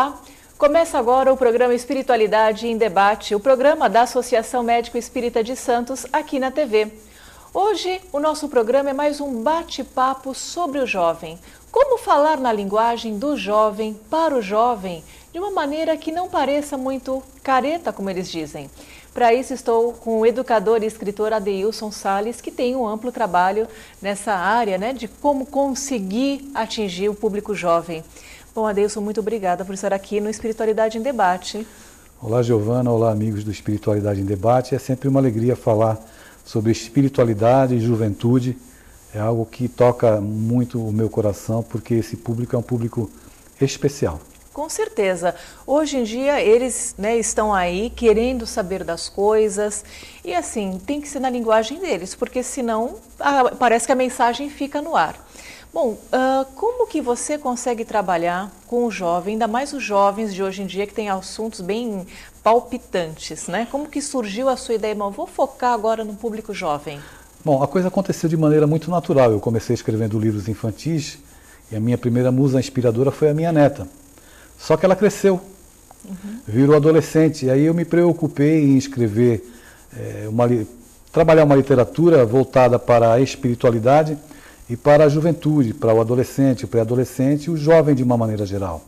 Olá, começa agora o programa Espiritualidade em Debate, o programa da Associação Médico Espírita de Santos aqui na TV. Hoje o nosso programa é mais um bate-papo sobre o jovem. Como falar na linguagem do jovem para o jovem de uma maneira que não pareça muito careta, como eles dizem. Para isso estou com o educador e escritor Adeilson Salles, que tem um amplo trabalho nessa área, de como conseguir atingir o público jovem. Bom, Adeilson, muito obrigada por estar aqui no Espiritualidade em Debate. Olá, Giovana. Olá, amigos do Espiritualidade em Debate. É sempre uma alegria falar sobre espiritualidade e juventude. É algo que toca muito o meu coração, porque esse público é um público especial. Com certeza. Hoje em dia eles estão aí querendo saber das coisas e assim, tem que ser na linguagem deles, porque senão parece que a mensagem fica no ar. Bom, como que você consegue trabalhar com o jovem, ainda mais os jovens de hoje em dia que têm assuntos bem palpitantes, né? Como que surgiu a sua ideia, irmão? Vou focar agora no público jovem. Bom, a coisa aconteceu de maneira muito natural. Eu comecei escrevendo livros infantis e a minha primeira musa inspiradora foi a minha neta. Só que ela cresceu, virou adolescente, e aí eu me preocupei em escrever, trabalhar uma literatura voltada para a espiritualidade e para a juventude, para o adolescente, o pré-adolescente e o jovem de uma maneira geral.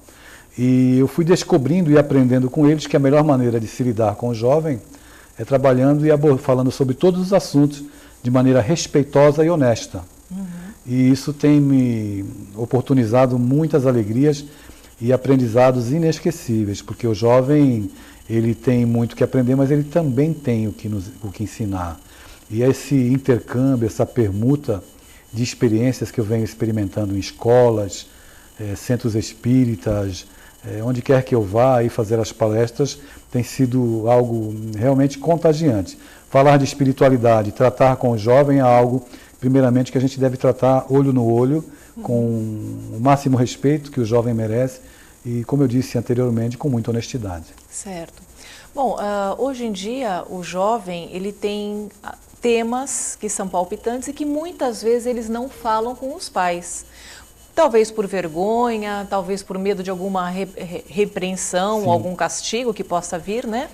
E eu fui descobrindo e aprendendo com eles que a melhor maneira de se lidar com o jovem é trabalhando e falando sobre todos os assuntos de maneira respeitosa e honesta. E isso tem me oportunizado muitas alegrias e aprendizados inesquecíveis, porque o jovem ele tem muito que aprender, mas ele também tem o que ensinar. E esse intercâmbio, essa permuta de experiências que eu venho experimentando em escolas, centros espíritas, onde quer que eu vá e fazer as palestras, tem sido algo realmente contagiante. Falar de espiritualidade, tratar com o jovem é algo, primeiramente, que a gente deve tratar olho no olho, com o máximo respeito que o jovem merece e, como eu disse anteriormente, com muita honestidade. Certo. Bom, hoje em dia o jovem ele tem temas que são palpitantes e que muitas vezes eles não falam com os pais. Talvez por vergonha, talvez por medo de alguma repreensão ou algum castigo que possa vir, né?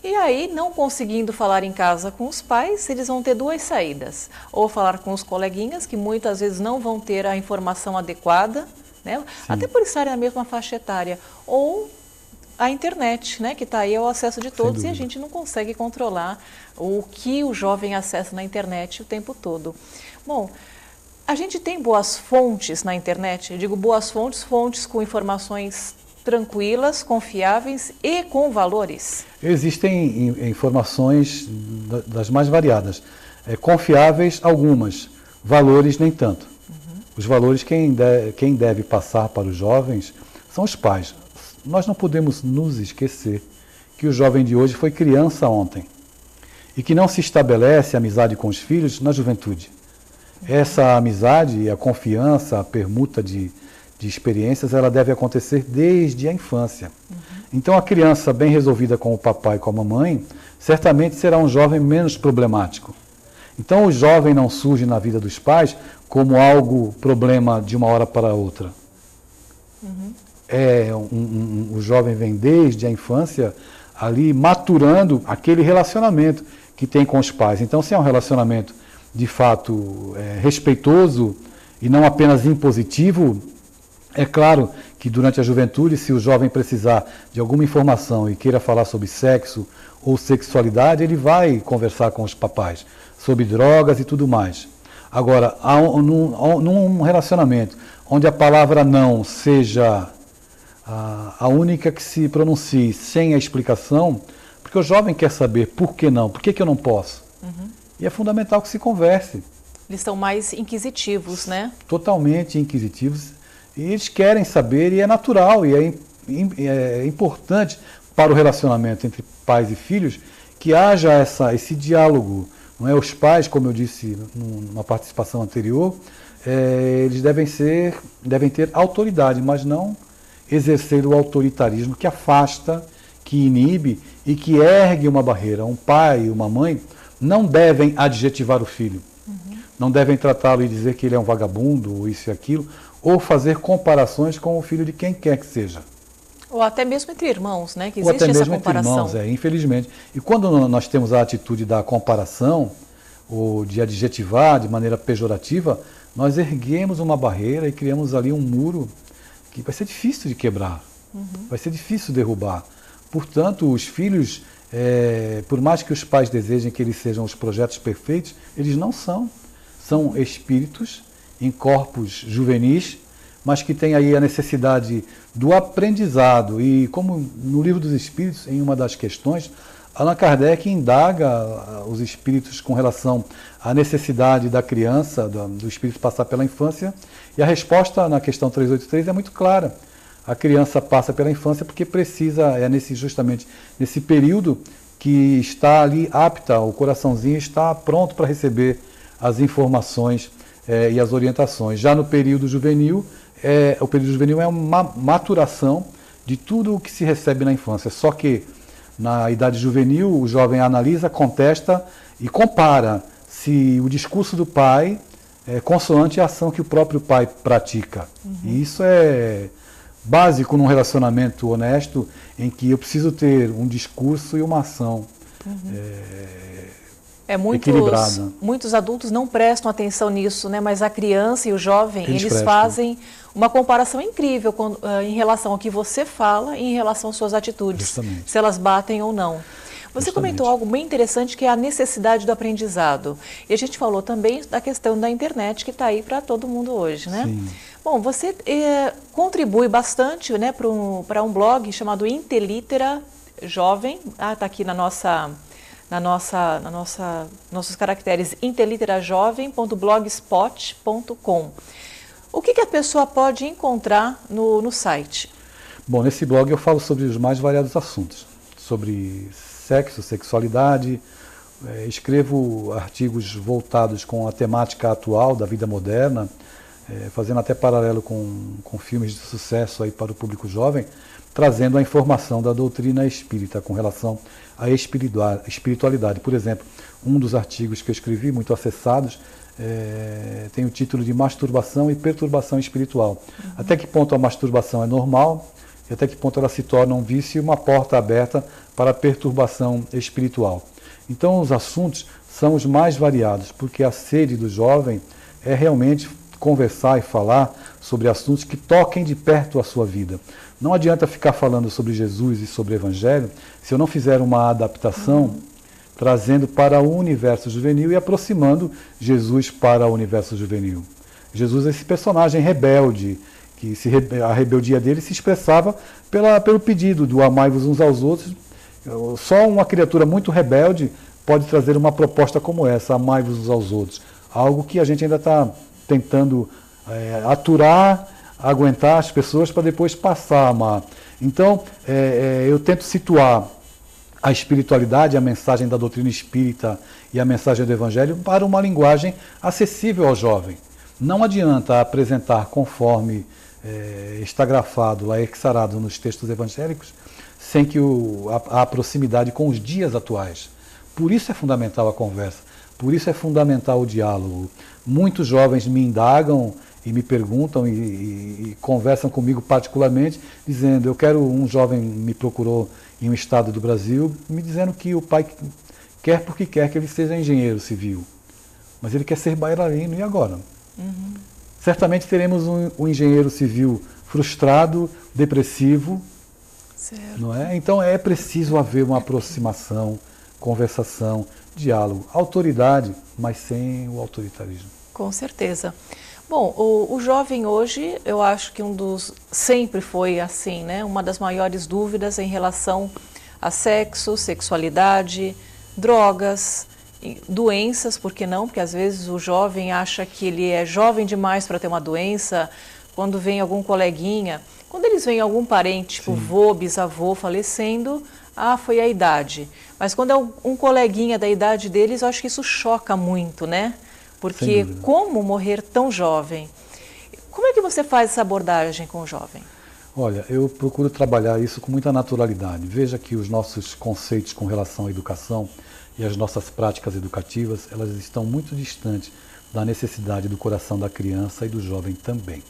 E aí, não conseguindo falar em casa com os pais, eles vão ter duas saídas. Ou falar com os coleguinhas, que muitas vezes não vão ter a informação adequada, né? Até por estarem na mesma faixa etária. Ou a internet, que está aí ao acesso de todos e a gente não consegue controlar o que o jovem acessa na internet o tempo todo. Bom, a gente tem boas fontes na internet, eu digo boas fontes, fontes com informações tranquilas, confiáveis e com valores. Existem informações das mais variadas, confiáveis algumas, valores nem tanto. Os valores quem deve passar para os jovens são os pais. Nós não podemos nos esquecer que o jovem de hoje foi criança ontem e que não se estabelece amizade com os filhos na juventude. Essa amizade, a confiança, a permuta de experiências, ela deve acontecer desde a infância. Então, a criança bem resolvida com o papai e com a mamãe, certamente será um jovem menos problemático. Então, o jovem não surge na vida dos pais como algo problema de uma hora para outra. O jovem vem desde a infância ali maturando aquele relacionamento que tem com os pais. Então, se é um relacionamento de fato respeitoso e não apenas impositivo, é claro que durante a juventude, se o jovem precisar de alguma informação e queira falar sobre sexo ou sexualidade, ele vai conversar com os papais sobre drogas e tudo mais. Agora, num relacionamento onde a palavra não seja a única que se pronuncie sem a explicação, porque o jovem quer saber por que não, por que eu não posso. E é fundamental que se converse. Eles são mais inquisitivos, né? Totalmente inquisitivos. E eles querem saber, e é natural, e é importante para o relacionamento entre pais e filhos que haja esse diálogo. Não é? Os pais, como eu disse numa participação anterior, eles devem ter autoridade, mas não exercer o autoritarismo que afasta, que inibe e que ergue uma barreira. Um pai e uma mãe não devem adjetivar o filho, não devem tratá-lo e dizer que ele é um vagabundo, ou isso e aquilo, ou fazer comparações com o filho de quem quer que seja. Ou até mesmo entre irmãos, né? Que Ou até existe essa mesmo entre comparação. irmãos, infelizmente. E quando nós temos a atitude da comparação, ou de adjetivar de maneira pejorativa, nós erguemos uma barreira e criamos ali um muro que vai ser difícil de quebrar, vai ser difícil derrubar. Portanto, os filhos, por mais que os pais desejem que eles sejam os projetos perfeitos, eles não são. São espíritos em corpos juvenis, mas que têm aí a necessidade do aprendizado. E como no Livro dos Espíritos, em uma das questões, Allan Kardec indaga os espíritos com relação à necessidade da criança, do espírito passar pela infância, e a resposta na questão 383 é muito clara. A criança passa pela infância porque precisa, justamente nesse período que está ali apta, o coraçãozinho está pronto para receber as informações e as orientações. Já no período juvenil, o período juvenil é uma maturação de tudo o que se recebe na infância, só que na idade juvenil, o jovem analisa, contesta e compara se o discurso do pai é consoante a ação que o próprio pai pratica. E isso é básico num relacionamento honesto, em que eu preciso ter um discurso e uma ação equilibrada. Muitos adultos não prestam atenção nisso, né? Mas a criança e o jovem, eles fazem uma comparação incrível em relação ao que você fala e em relação às suas atitudes, Justamente. se elas batem ou não. Você Justamente. comentou algo bem interessante, que é a necessidade do aprendizado. E a gente falou também da questão da internet, que está aí para todo mundo hoje, né? Sim. Bom, você contribui bastante, né, para um blog chamado Intelitera Jovem. Está aqui nossos caracteres, inteliterajovem.blogspot.com. O que a pessoa pode encontrar no site? Bom, nesse blog eu falo sobre os mais variados assuntos, sobre sexo, sexualidade, escrevo artigos voltados com a temática atual da vida moderna, fazendo até paralelo com filmes de sucesso aí para o público jovem, trazendo a informação da doutrina espírita com relação à espiritualidade. Por exemplo, um dos artigos que eu escrevi, muito acessados, tem o título de Masturbação e Perturbação Espiritual. Até que ponto a masturbação é normal e até que ponto ela se torna um vício e uma porta aberta para a perturbação espiritual. Então os assuntos são os mais variados, porque a sede do jovem é realmente conversar e falar sobre assuntos que toquem de perto a sua vida. Não adianta ficar falando sobre Jesus e sobre o Evangelho se eu não fizer uma adaptação trazendo para o universo juvenil e aproximando Jesus para o universo juvenil. Jesus é esse personagem rebelde, que a rebeldia dele se expressava pelo pedido do amai-vos uns aos outros. Só uma criatura muito rebelde pode trazer uma proposta como essa, amai-vos uns aos outros. Algo que a gente ainda está tentando aturar, aguentar as pessoas para depois passar a amar. Então, eu tento situar a espiritualidade, a mensagem da doutrina espírita e a mensagem do Evangelho para uma linguagem acessível ao jovem. Não adianta apresentar conforme está grafado, lá exarado nos textos evangélicos, sem que a proximidade com os dias atuais. Por isso é fundamental a conversa, por isso é fundamental o diálogo. Muitos jovens me indagam e me perguntam e conversam comigo particularmente, dizendo, um jovem me procurou em um estado do Brasil, me dizendo que o pai quer porque quer que ele seja engenheiro civil, mas ele quer ser bailarino, e agora? Certamente teremos um engenheiro civil frustrado, depressivo, certo. Não é? Então é preciso haver uma aproximação, conversação, diálogo, autoridade, mas sem o autoritarismo. Com certeza. Bom, o jovem hoje, eu acho que sempre foi assim, né? Uma das maiores dúvidas em relação a sexo, sexualidade, drogas, doenças, por que não? Porque às vezes o jovem acha que ele é jovem demais para ter uma doença, quando vem algum coleguinha, quando eles veem algum parente, tipo vô, bisavô falecendo, foi a idade. Mas quando é um coleguinha da idade deles, eu acho que isso choca muito, né? Porque como morrer tão jovem? Como é que você faz essa abordagem com o jovem? Olha, eu procuro trabalhar isso com muita naturalidade. Veja que os nossos conceitos com relação à educação e as nossas práticas educativas, elas estão muito distantes da necessidade do coração da criança e do jovem também.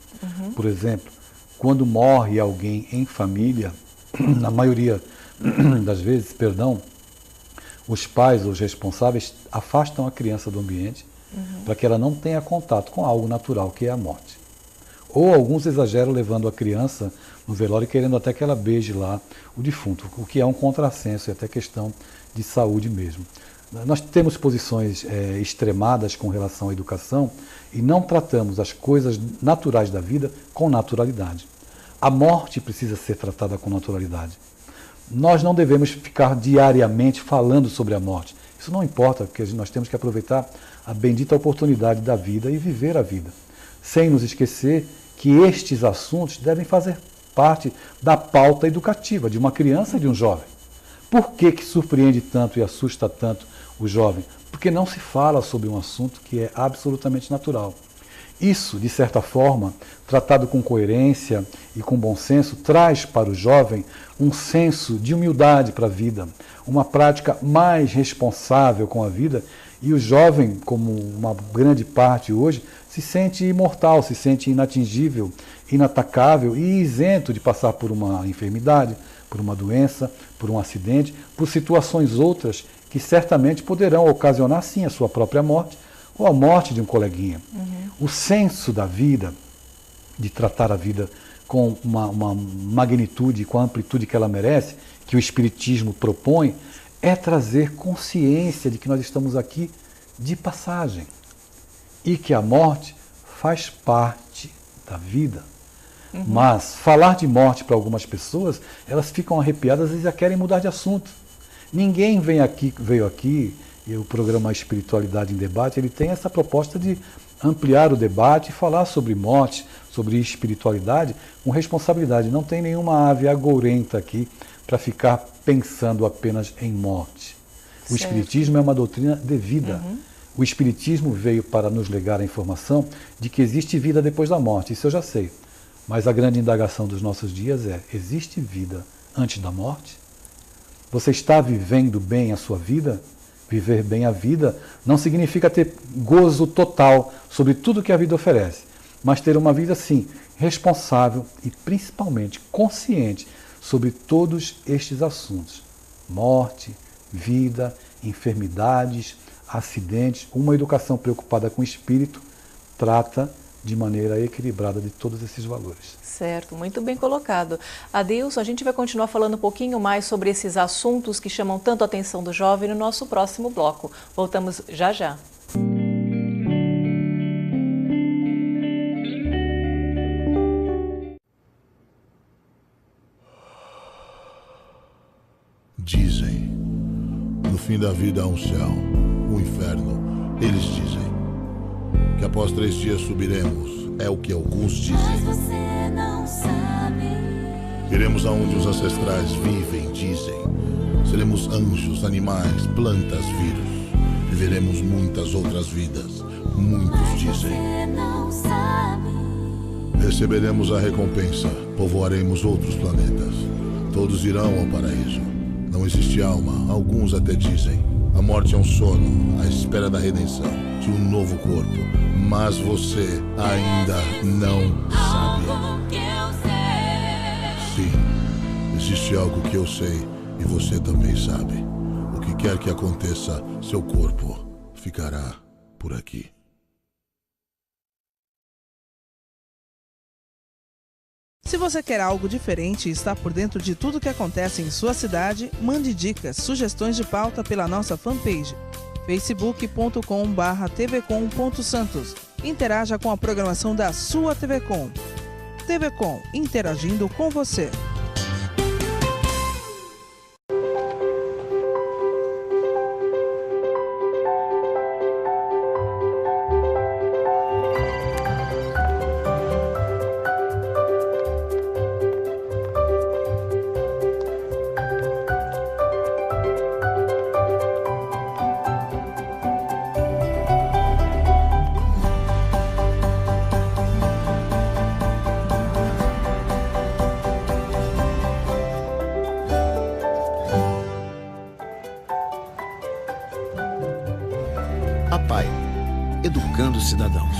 Por exemplo, quando morre alguém em família, na maioria das vezes, os pais ou os responsáveis afastam a criança do ambiente para que ela não tenha contato com algo natural, que é a morte. Ou alguns exageram levando a criança no velório querendo até que ela beije lá o defunto, o que é um contrassenso e até questão de saúde mesmo. Nós temos posições extremadas com relação à educação e não tratamos as coisas naturais da vida com naturalidade. A morte precisa ser tratada com naturalidade. Nós não devemos ficar diariamente falando sobre a morte. Isso não importa, porque nós temos que aproveitar a bendita oportunidade da vida e viver a vida, sem nos esquecer que estes assuntos devem fazer parte da pauta educativa de uma criança e de um jovem. Por que surpreende tanto e assusta tanto o jovem? Porque não se fala sobre um assunto que é absolutamente natural. Isso, de certa forma, tratado com coerência e com bom senso, traz para o jovem um senso de humildade para a vida, uma prática mais responsável com a vida, e o jovem, como uma grande parte hoje, se sente imortal, se sente inatingível, inatacável e isento de passar por uma enfermidade, por uma doença, por um acidente, por situações outras que certamente poderão ocasionar, sim, a sua própria morte ou a morte de um coleguinha. O senso da vida, de tratar a vida com uma magnitude, com a amplitude que ela merece, que o Espiritismo propõe, é trazer consciência de que nós estamos aqui de passagem e que a morte faz parte da vida. Mas falar de morte para algumas pessoas, elas ficam arrepiadas e já querem mudar de assunto. Ninguém veio aqui, e o programa Espiritualidade em Debate, ele tem essa proposta de ampliar o debate e falar sobre morte, sobre espiritualidade com responsabilidade. Não tem nenhuma ave agourenta aqui para ficar pensando apenas em morte. O Espiritismo é uma doutrina de vida. O Espiritismo veio para nos legar a informação de que existe vida depois da morte. Isso eu já sei. Mas a grande indagação dos nossos dias é: existe vida antes da morte? Você está vivendo bem a sua vida? Viver bem a vida não significa ter gozo total sobre tudo que a vida oferece, mas ter uma vida, sim, responsável e principalmente consciente sobre todos estes assuntos. Morte, vida, enfermidades, acidentes. Uma educação preocupada com o espírito trata de maneira equilibrada de todos esses valores. Certo, muito bem colocado. Adilson, a gente vai continuar falando um pouquinho mais sobre esses assuntos que chamam tanto a atenção do jovem no nosso próximo bloco. Voltamos já já. Dizem, no fim da vida há um céu, um inferno. Eles dizem que após 3 dias subiremos, é o que alguns dizem. Mas você não sabe. Iremos aonde os ancestrais vivem, dizem. Seremos anjos, animais, plantas, vírus. Viveremos muitas outras vidas, muitos dizem. Você não sabe. Receberemos a recompensa, povoaremos outros planetas. Todos irão ao paraíso. Não existe alma, alguns até dizem. A morte é um sono, à espera da redenção de um novo corpo. Mas você ainda não sabe. Algo que eu sei. Sim, existe algo que eu sei e você também sabe. O que quer que aconteça, seu corpo ficará por aqui. Se você quer algo diferente e está por dentro de tudo que acontece em sua cidade, mande dicas, sugestões de pauta pela nossa fanpage facebook.com/tvcom.santos. Interaja com a programação da sua TV Com. TV Com, interagindo com você. APAI, educando cidadãos.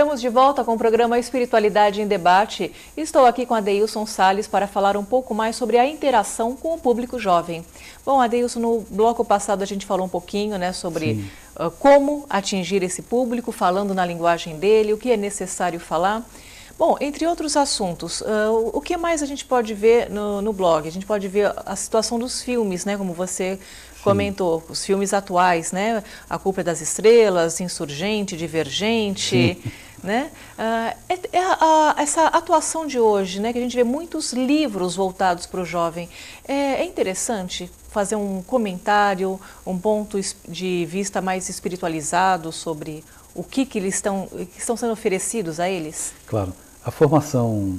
Estamos de volta com o programa Espiritualidade em Debate. Estou aqui com Adeilson Salles para falar um pouco mais sobre a interação com o público jovem. Bom, Adeilson, no bloco passado a gente falou um pouquinho, né, sobre como atingir esse público, falando na linguagem dele, o que é necessário falar. Bom, entre outros assuntos, o que mais a gente pode ver no blog? A gente pode ver a situação dos filmes, né, como você comentou, os filmes atuais, né? A Culpa é das Estrelas, Insurgente, Divergente, né? Essa atuação de hoje, né? Que a gente vê muitos livros voltados para o jovem. É interessante fazer um comentário, um ponto de vista mais espiritualizado sobre o que eles estão sendo oferecidos a eles? Claro. A formação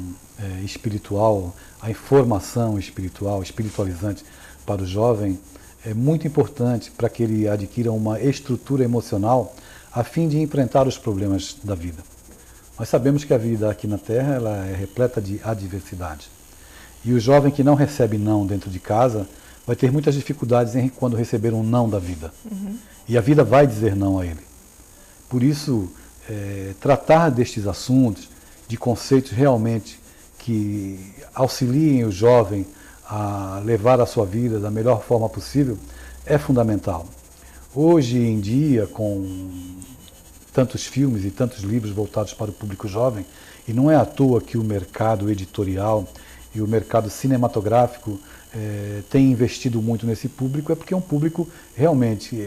espiritual, a informação espiritual, espiritualizante para o jovem é muito importante para que ele adquira uma estrutura emocional a fim de enfrentar os problemas da vida. Nós sabemos que a vida aqui na Terra ela é repleta de adversidade. E o jovem que não recebe não dentro de casa vai ter muitas dificuldades quando receber um não da vida. E a vida vai dizer não a ele. Por isso, tratar destes assuntos, de conceitos realmente que auxiliem o jovem a levar a sua vida da melhor forma possível, é fundamental. Hoje em dia, com tantos filmes e tantos livros voltados para o público jovem, e não é à toa que o mercado editorial e o mercado cinematográfico tem investido muito nesse público, é porque é um público realmente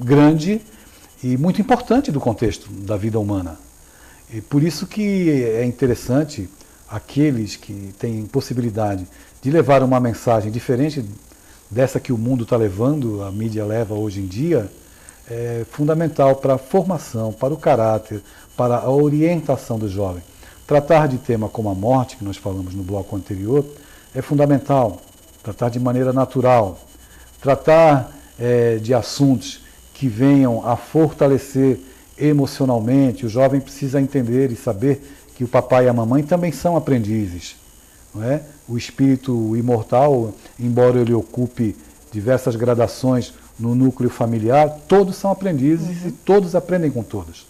grande e muito importante do contexto da vida humana. E por isso que é interessante aqueles que têm possibilidade de levar uma mensagem diferente dessa que o mundo está levando, a mídia leva hoje em dia, é fundamental para a formação, para o caráter, para a orientação do jovem. Tratar de tema como a morte, que nós falamos no bloco anterior, é fundamental. Tratar de maneira natural. Tratar de assuntos que venham a fortalecer emocionalmente. O jovem precisa entender e saber que o papai e a mamãe também são aprendizes. Não é? O espírito imortal, embora ele ocupe diversas gradações no núcleo familiar, todos são aprendizes e todos aprendem com todos.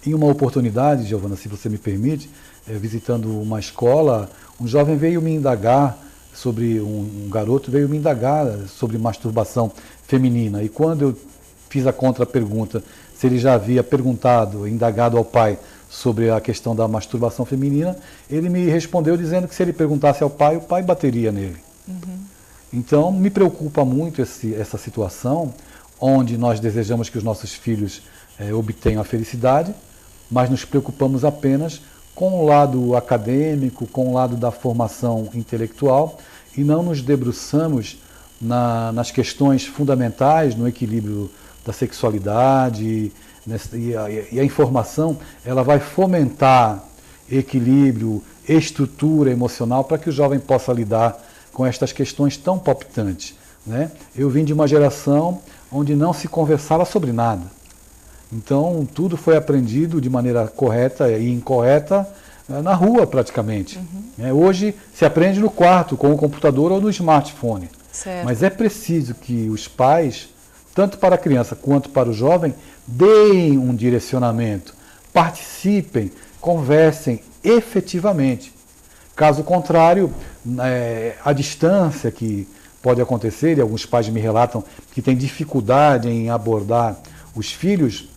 Em uma oportunidade, Giovana, se você me permite, visitando uma escola, um jovem veio me indagar sobre, um garoto veio me indagar sobre masturbação feminina. E quando eu fiz a contra-pergunta se ele já havia perguntado, indagado ao pai sobre a questão da masturbação feminina, ele me respondeu dizendo que se ele perguntasse ao pai, o pai bateria nele. Então, me preocupa muito essa situação, onde nós desejamos que os nossos filhos obtenham a felicidade, mas nos preocupamos apenas com o lado acadêmico, com o lado da formação intelectual, e não nos debruçamos nas questões fundamentais, no equilíbrio da sexualidade, e a informação ela vai fomentar equilíbrio, estrutura emocional para que o jovem possa lidar com estas questões tão palpitantes, né? Eu vim de uma geração onde não se conversava sobre nada. Então, tudo foi aprendido de maneira correta e incorreta na rua, praticamente. Hoje, se aprende no quarto, com o computador ou no smartphone. Certo. Mas é preciso que os pais, tanto para a criança quanto para o jovem, deem um direcionamento, participem, conversem efetivamente. Caso contrário, a distância que pode acontecer, e alguns pais me relatam que têm dificuldade em abordar os filhos,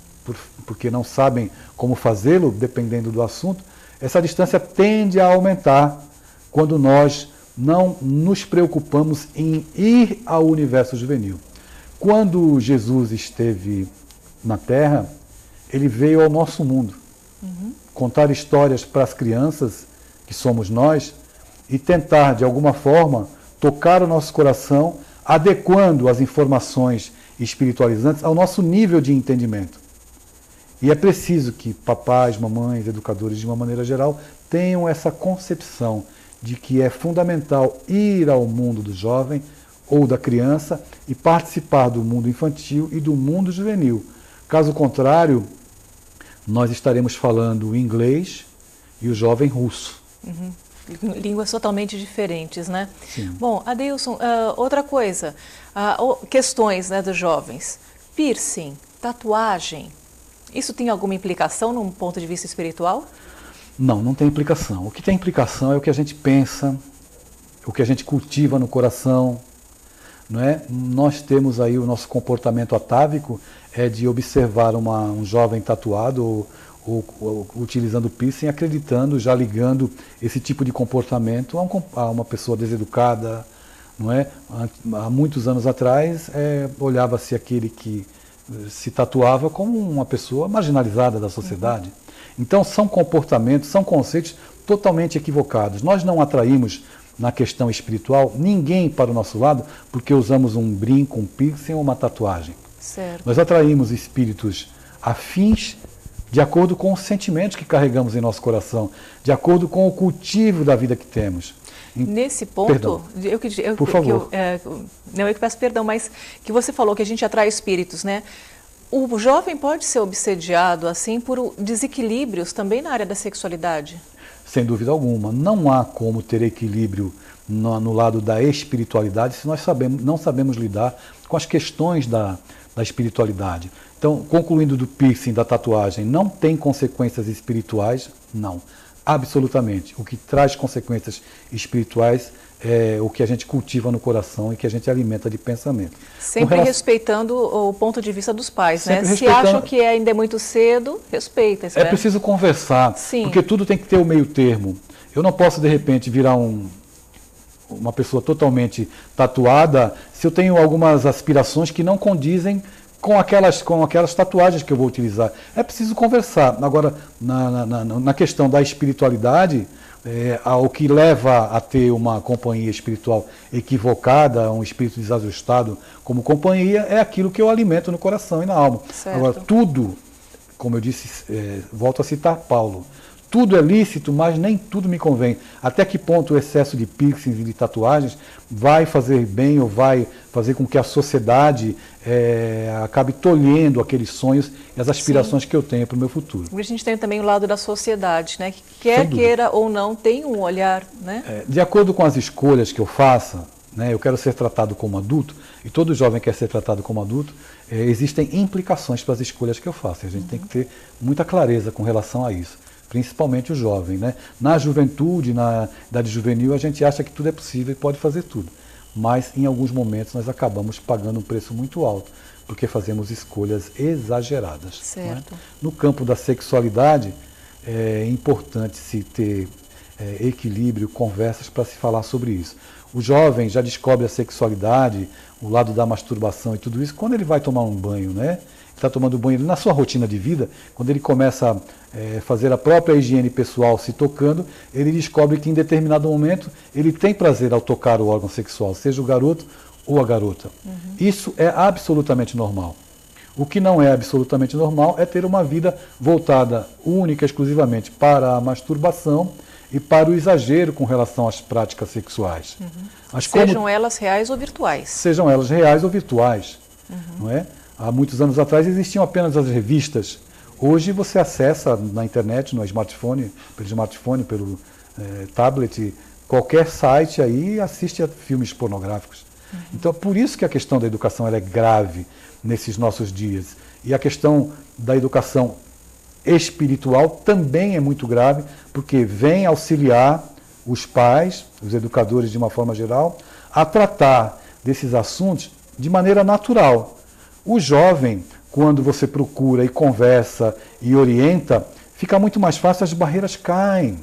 porque não sabem como fazê-lo, dependendo do assunto, essa distância tende a aumentar quando nós não nos preocupamos em ir ao universo juvenil. Quando Jesus esteve na Terra, ele veio ao nosso mundo, contar histórias para as crianças, que somos nós, e tentar, de alguma forma, tocar o nosso coração, adequando as informações espiritualizantes ao nosso nível de entendimento. E é preciso que papais, mamães, educadores, de uma maneira geral, tenham essa concepção de que é fundamental ir ao mundo do jovem ou da criança e participar do mundo infantil e do mundo juvenil. Caso contrário, nós estaremos falando inglês e o jovem russo. Línguas totalmente diferentes, né? Sim. Bom, Adeilson, outra coisa, questões, né, dos jovens. Piercing, tatuagem, Isso tem alguma implicação num ponto de vista espiritual? Não, não tem implicação. O que tem implicação é o que a gente pensa, o que a gente cultiva no coração, não é? Nós temos aí o nosso comportamento atávico é de observar um jovem tatuado ou utilizando piercing, acreditando, já ligando esse tipo de comportamento a uma pessoa deseducada, não é? Há muitos anos atrás, olhava-se aquele que se tatuava como uma pessoa marginalizada da sociedade. Então são comportamentos, são conceitos totalmente equivocados. Nós não atraímos na questão espiritual ninguém para o nosso lado porque usamos um brinco, um piercing ou uma tatuagem. Certo. Nós atraímos espíritos afins de acordo com os sentimentos que carregamos em nosso coração, de acordo com o cultivo da vida que temos. Nesse ponto, Perdão. Por favor. Não, eu que peço perdão, mas que você falou que a gente atrai espíritos, né? O jovem pode ser obsediado assim por desequilíbrios também na área da sexualidade? Sem dúvida alguma. Não há como ter equilíbrio no lado da espiritualidade se nós não sabemos lidar com as questões da espiritualidade. Então, concluindo do piercing, da tatuagem, não tem consequências espirituais? Não. Absolutamente. O que traz consequências espirituais é o que a gente cultiva no coração e que a gente alimenta de pensamento. Sempre respeitando o ponto de vista dos pais, né? Se respeitando... acham que ainda é muito cedo, respeita. É preciso conversar, Sim. Porque tudo tem que ter o meio termo. Eu não posso, de repente, virar uma pessoa totalmente tatuada se eu tenho algumas aspirações que não condizem com aquelas tatuagens que eu vou utilizar. É preciso conversar. Agora, na questão da espiritualidade, o que leva a ter uma companhia espiritual equivocada, um espírito desajustado como companhia, é aquilo que eu alimento no coração e na alma. Certo. Agora, tudo, como eu disse, volto a citar Paulo, tudo é lícito, mas nem tudo me convém. Até que ponto o excesso de piercings e de tatuagens vai fazer bem ou vai fazer com que a sociedade acabe tolhendo aqueles sonhos e as aspirações que eu tenho para o meu futuro. A gente tem também o lado da sociedade, né? Que quer queira ou não, tem um olhar, né? De acordo com as escolhas que eu faça, né, eu quero ser tratado como adulto, e todo jovem quer ser tratado como adulto, existem implicações para as escolhas que eu faço. A gente tem que ter muita clareza com relação a isso. Principalmente o jovem, né? Na juventude, na idade juvenil, a gente acha que tudo é possível e pode fazer tudo. Mas, em alguns momentos, nós acabamos pagando um preço muito alto, porque fazemos escolhas exageradas. Certo. Né? No campo da sexualidade, é importante se ter equilíbrio, conversas para se falar sobre isso. O jovem já descobre a sexualidade, o lado da masturbação e tudo isso, quando ele vai tomar um banho, né? Está tomando banho na sua rotina de vida, quando ele começa a fazer a própria higiene pessoal se tocando, ele descobre que em determinado momento ele tem prazer ao tocar o órgão sexual, seja o garoto ou a garota. Isso é absolutamente normal. O que não é absolutamente normal é ter uma vida voltada única, exclusivamente para a masturbação e para o exagero com relação às práticas sexuais. Sejam elas reais ou virtuais. Sejam elas reais ou virtuais, não é? Há muitos anos atrás existiam apenas as revistas. Hoje você acessa na internet, no smartphone, pelo tablet, qualquer site aí e assiste a filmes pornográficos. Então, por isso que a questão da educação ela é grave nesses nossos dias. E a questão da educação espiritual também é muito grave, porque vem auxiliar os pais, os educadores de uma forma geral, a tratar desses assuntos de maneira natural. O jovem, quando você procura e conversa e orienta, fica muito mais fácil, as barreiras caem.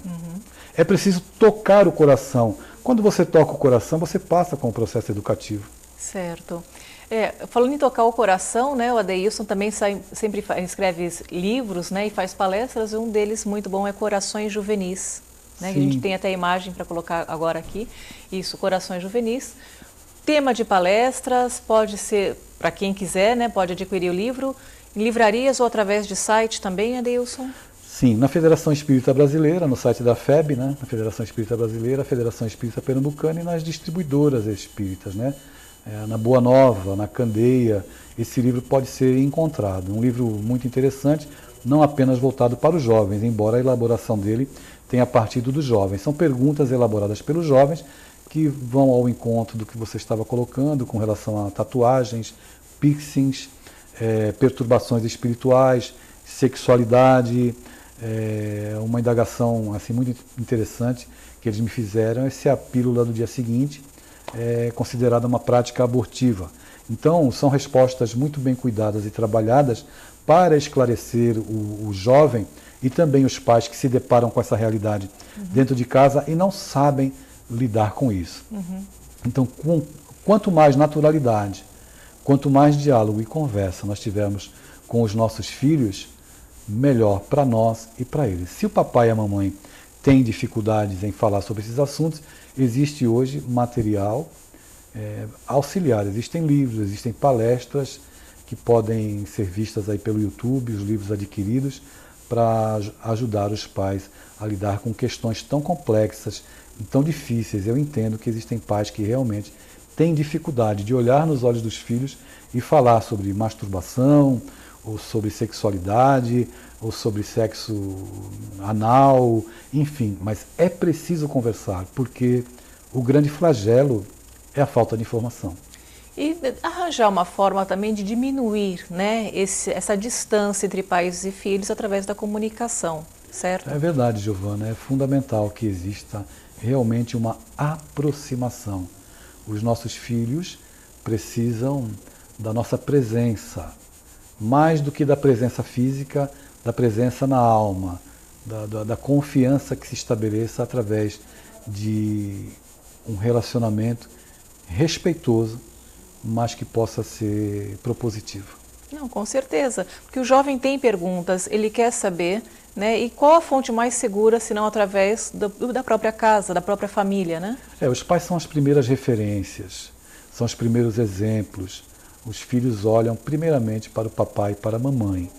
É preciso tocar o coração. Quando você toca o coração, você passa com o processo educativo. Certo. Falando em tocar o coração, né, o Adeilson também sempre escreve livros, né, e faz palestras. Um deles muito bom é Corações Juvenis. Né, que a gente tem até a imagem para colocar agora aqui. Isso, Corações Juvenis. Tema de palestras, pode ser, para quem quiser, né, pode adquirir o livro em livrarias ou através de site também, Adeilson? Sim, na Federação Espírita Brasileira, no site da FEB, né, na Federação Espírita Brasileira, a Federação Espírita Pernambucana e nas distribuidoras espíritas, né, na Boa Nova, na Candeia, esse livro pode ser encontrado. Um livro muito interessante, não apenas voltado para os jovens, embora a elaboração dele tenha partido dos jovens. São perguntas elaboradas pelos jovens, que vão ao encontro do que você estava colocando com relação a tatuagens, piercings, perturbações espirituais, sexualidade. Uma indagação assim, muito interessante que eles me fizeram é se a pílula do dia seguinte é considerada uma prática abortiva. Então, são respostas muito bem cuidadas e trabalhadas para esclarecer o jovem e também os pais que se deparam com essa realidade dentro de casa e não sabem lidar com isso. Então, quanto mais naturalidade, quanto mais diálogo e conversa nós tivermos com os nossos filhos, melhor para nós e para eles. Se o papai e a mamãe têm dificuldades em falar sobre esses assuntos, existe hoje material auxiliar. Existem livros, existem palestras que podem ser vistas aí pelo YouTube, os livros adquiridos, para ajudar os pais a lidar com questões tão complexas e tão difíceis. Eu entendo que existem pais que realmente têm dificuldade de olhar nos olhos dos filhos e falar sobre masturbação, ou sobre sexualidade, ou sobre sexo anal, enfim. Mas é preciso conversar, porque o grande flagelo é a falta de informação. E arranjar uma forma também de diminuir, né, essa distância entre pais e filhos através da comunicação, certo? É verdade, Giovana, é fundamental que exista realmente uma aproximação. Os nossos filhos precisam da nossa presença, mais do que da presença física, da presença na alma, da confiança que se estabeleça através de um relacionamento respeitoso, mas que possa ser propositivo. Não, com certeza, porque o jovem tem perguntas, ele quer saber, né? E qual a fonte mais segura, se não através da própria casa, da própria família, né? Os pais são as primeiras referências, são os primeiros exemplos. Os filhos olham primeiramente para o papai e para a mamãe.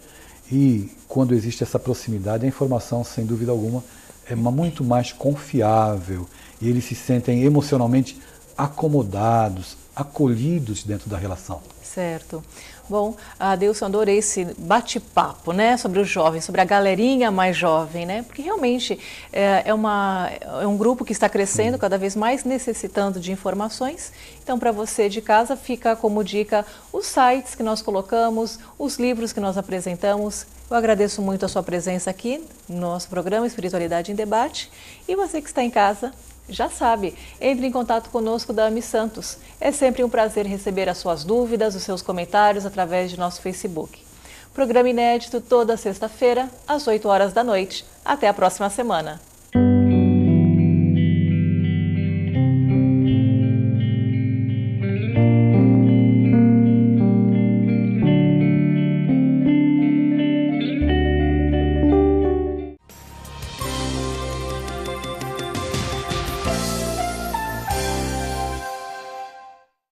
E quando existe essa proximidade, a informação, sem dúvida alguma, é muito mais confiável. E eles se sentem emocionalmente acomodados, acolhidos dentro da relação. Certo. Bom, Adeilson, adorei esse bate-papo, né, sobre os jovens, sobre a galerinha mais jovem, né, porque realmente é um grupo que está crescendo cada vez mais, necessitando de informações. Então, para você de casa, fica como dica os sites que nós colocamos, os livros que nós apresentamos. Eu agradeço muito a sua presença aqui no nosso programa Espiritualidade em Debate. E você que está em casa, já sabe, entre em contato conosco da AMI Santos. É sempre um prazer receber as suas dúvidas, os seus comentários através de nosso Facebook. Programa inédito toda sexta-feira, às 8 horas da noite. Até a próxima semana.